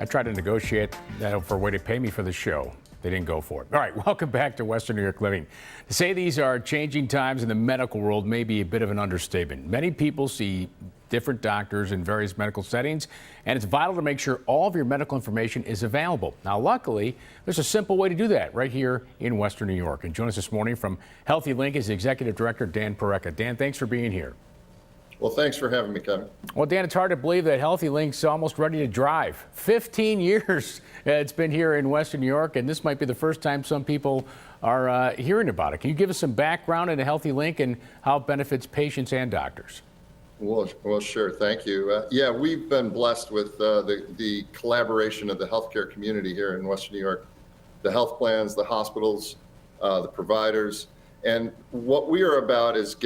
I tried to negotiate that for a way to pay me for the show. They didn't go for it. All right, welcome back to Western New York Living. To say these are changing times in the medical world may be a bit of an understatement. Many people see different doctors in various medical settings, and it's vital to make sure all of your medical information is available. Now, luckily, there's a simple way to do that right here in Western New York. And join us this morning from HEALTHeLINK is Executive Director Dan Parecka. Dan, thanks for being here. Well, thanks for having me, Kevin. Well, Dan, it's hard to believe that HEALTHeLINK's almost ready to drive. 15 years it's been here in Western New York, and this might be the first time some people are hearing about it. Can you give us some background into HEALTHeLINK and how it benefits patients and doctors? Well, sure. Thank you. Yeah, we've been blessed with the collaboration of the healthcare community here in Western New York, the health plans, the hospitals, the providers. And what we are about is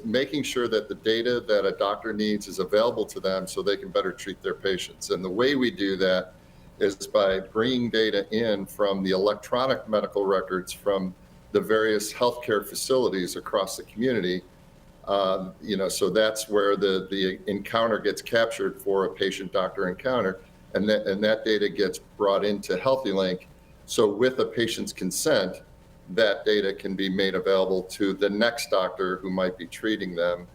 making sure that the data that a doctor needs is available to them so they can better treat their patients. And the way we do that is by bringing data in from the electronic medical records from the various healthcare facilities across the community. So that's where the encounter gets captured for a patient-doctor encounter, and that data gets brought into HEALTHeLINK. So with a patient's consent, that data can be made available to the next doctor who might be treating them,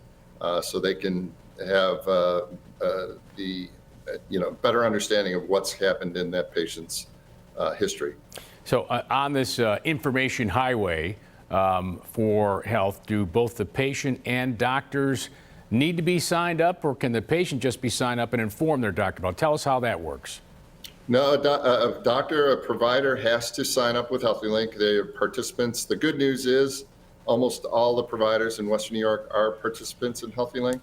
so they can have better understanding of what's happened in that patient's history. So on this information highway for health, do both the patient and doctors need to be signed up, or can the patient just be signed up and inform their doctor about? Tell us how that works. No, a provider has to sign up with HEALTHeLINK. They are participants. The good news is almost all the providers in Western New York are participants in HEALTHeLINK.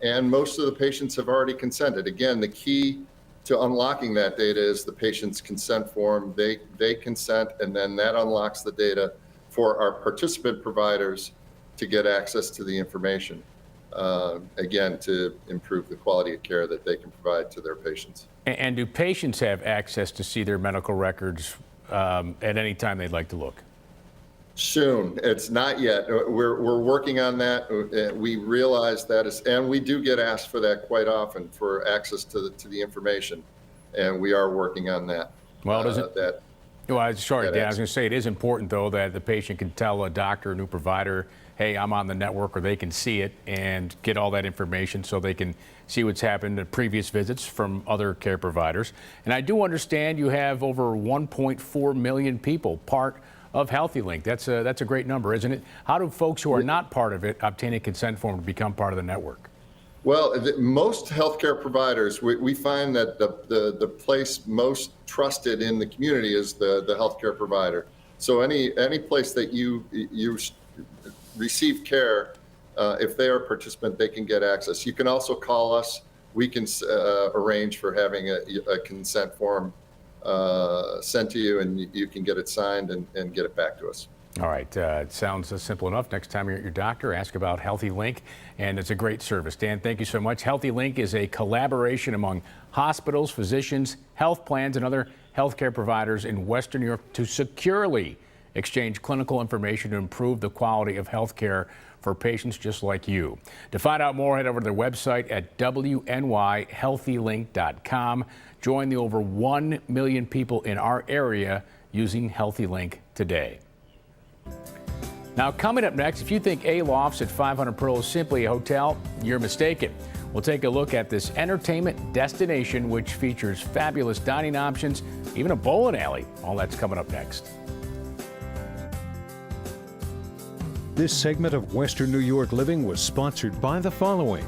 And most of the patients have already consented. Again, the key to unlocking that data is the patient's consent form. They consent, and then that unlocks the data for our participant providers to get access to the information. Again, to improve the quality of care that they can provide to their patients. And do patients have access to see their medical records at any time they'd like to look? Soon. It's not yet. We're working on that. We realize that and we do get asked for that quite often, for access to the information, and we are working on that. Well, sorry, Dan, I was going to say it is important, though, that the patient can tell a doctor, a new provider, hey, I'm on the network, or they can see it and get all that information so they can see what's happened at previous visits from other care providers. And I do understand you have over 1.4 million people part of HEALTHeLINK. That's a great number, isn't it? How do folks who are not part of it obtain a consent form to become part of the network? Well, most healthcare providers, we find that the place most trusted in the community is the healthcare provider. So any place that you receive care, if they are a participant, they can get access. You can also call us. We can arrange for having a consent form sent to you, and you can get it signed and get it back to us. All right. It sounds simple enough. Next time you're at your doctor, ask about HEALTHeLINK, and it's a great service. Dan, thank you so much. HEALTHeLINK is a collaboration among hospitals, physicians, health plans, and other healthcare providers in Western New York to securely exchange clinical information to improve the quality of health care for patients just like you. To find out more, head over to their website at WNYHealthyLink.com. Join the over 1 million people in our area using HEALTHeLINK today. Now, coming up next, if you think A-Lofts at 500 Pearl is simply a hotel, you're mistaken. We'll take a look at this entertainment destination, which features fabulous dining options, even a bowling alley. All that's coming up next. This segment of Western New York Living was sponsored by the following: